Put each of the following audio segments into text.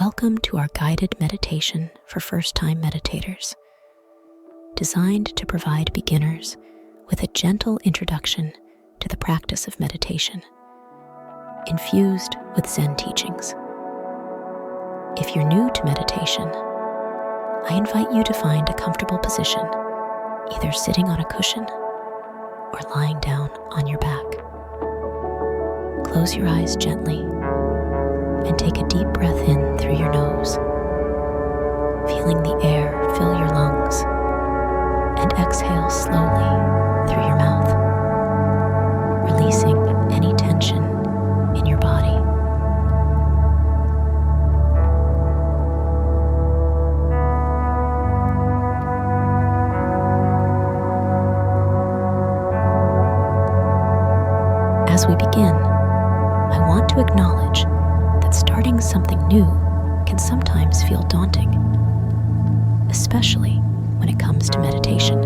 Welcome to our guided meditation for first-time meditators, designed to provide beginners with a gentle introduction to the practice of meditation, infused with Zen teachings. If you're new to meditation, I invite you to find a comfortable position, either sitting on a cushion or lying down on your back. Close your eyes gently and take a deep breath in through your nose, feeling the air fill your lungs, and exhale slowly through your mouth, releasing any tension in your body. As we begin, I want to acknowledge that starting something new can sometimes feel daunting, especially when it comes to meditation.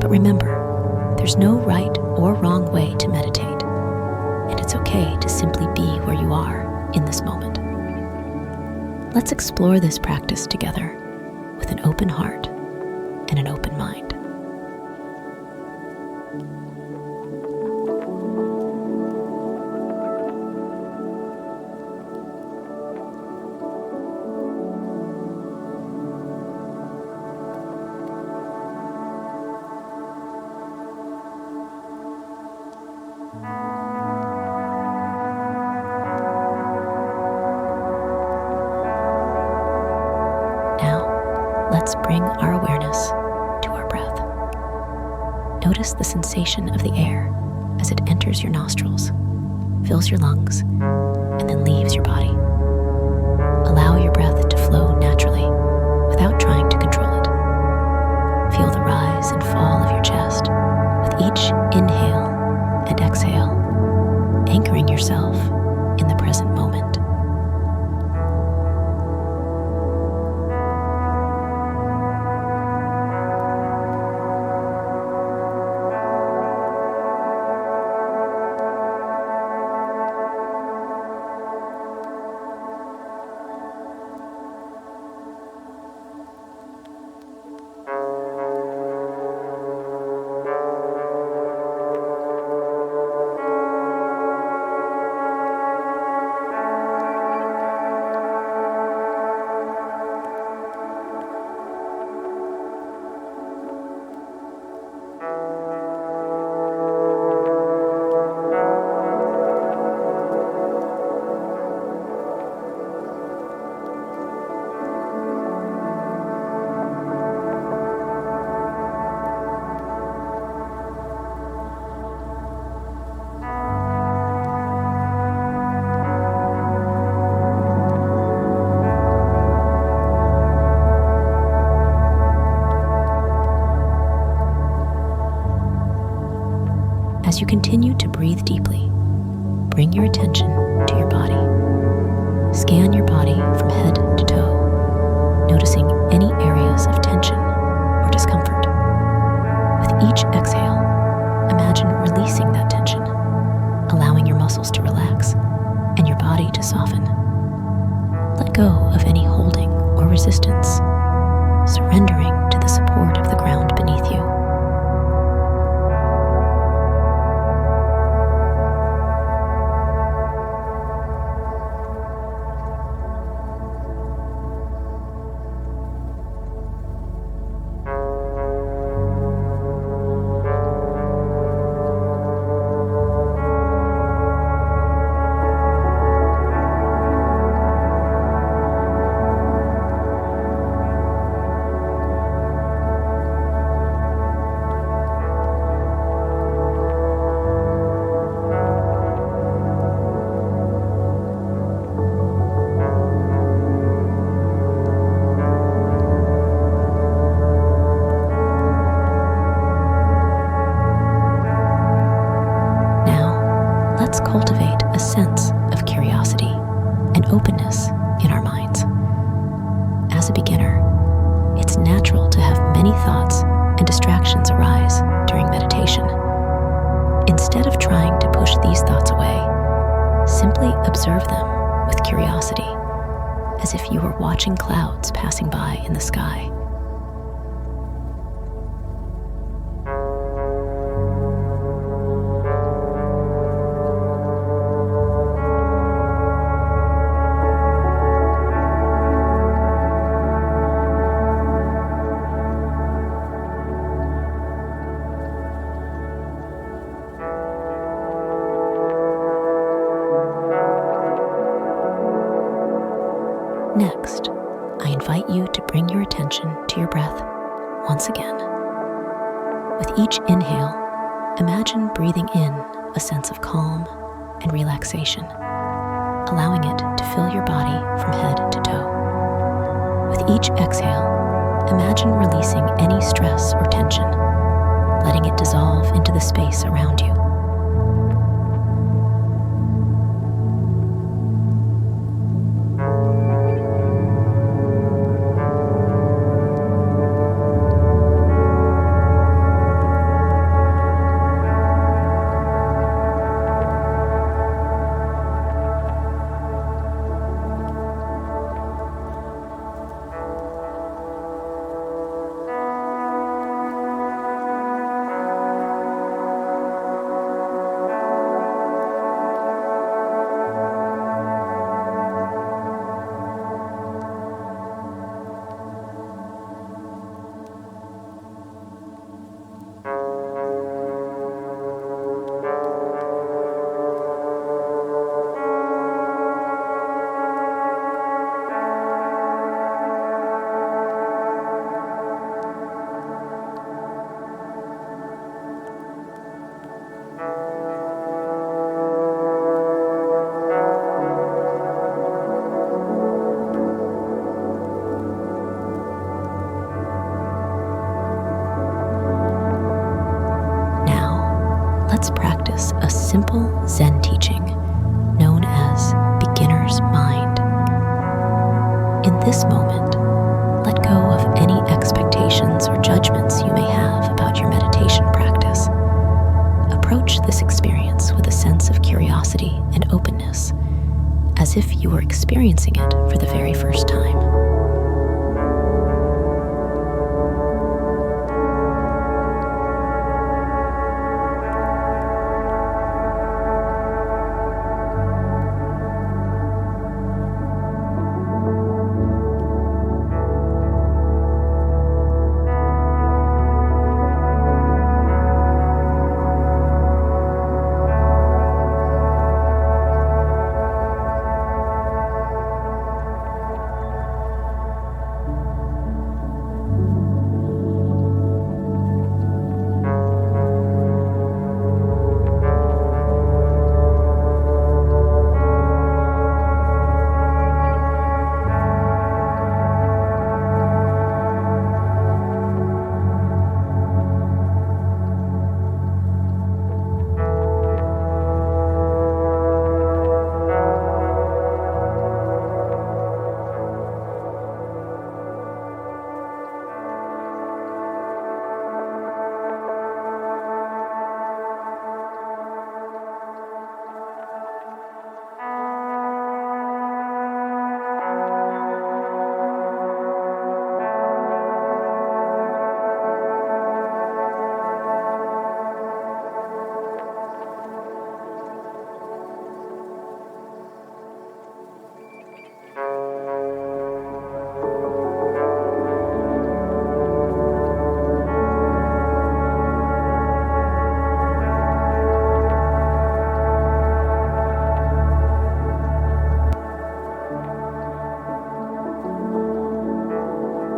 But remember, there's no right or wrong way to meditate, and it's okay to simply be where you are in this moment. Let's explore this practice together with an open heart and an open mind. Let's bring our awareness to our breath. Notice the sensation of the air as it enters your nostrils, fills your lungs, and then leaves your body. Allow your breath to flow naturally without trying to control it. Feel the rise and fall of your chest with each inhale and exhale, anchoring yourself in the present moment. As you continue to breathe deeply, bring your attention to your body. Scan your body from head to toe, noticing any areas of tension or discomfort. With each exhale, imagine releasing that tension, allowing your muscles to relax and your body to soften. Let go of any holding or resistance, surrendering to the support of the ground beneath you. Let's cultivate a sense of curiosity and openness in our minds. As a beginner, it's natural to have many thoughts and distractions arise during meditation. Instead of trying to push these thoughts away, simply observe them with curiosity, as if you were watching clouds passing by in the sky. Next, I invite you to bring your attention to your breath once again. With each inhale, imagine breathing in a sense of calm and relaxation, allowing it to fill your body from head to toe. With each exhale, imagine releasing any stress or tension, letting it dissolve into the space around you. Let's practice a simple Zen teaching known as beginner's mind. In this moment, let go of any expectations or judgments you may have about your meditation practice. Approach this experience with a sense of curiosity and openness, as if you were experiencing it for the very first time.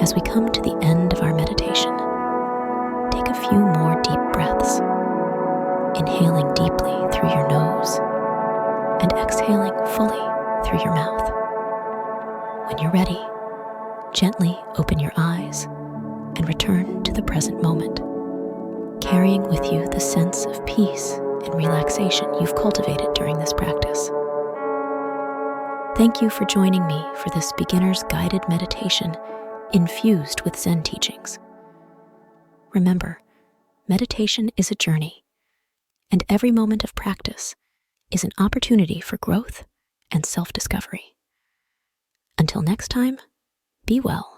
As we come to the end of our meditation, take a few more deep breaths, inhaling deeply through your nose and exhaling fully through your mouth. When you're ready, gently open your eyes and return to the present moment, carrying with you the sense of peace and relaxation you've cultivated during this practice. Thank you for joining me for this beginner's guided meditation infused with Zen teachings. Remember, meditation is a journey, and every moment of practice is an opportunity for growth and self-discovery. Until next time, be well.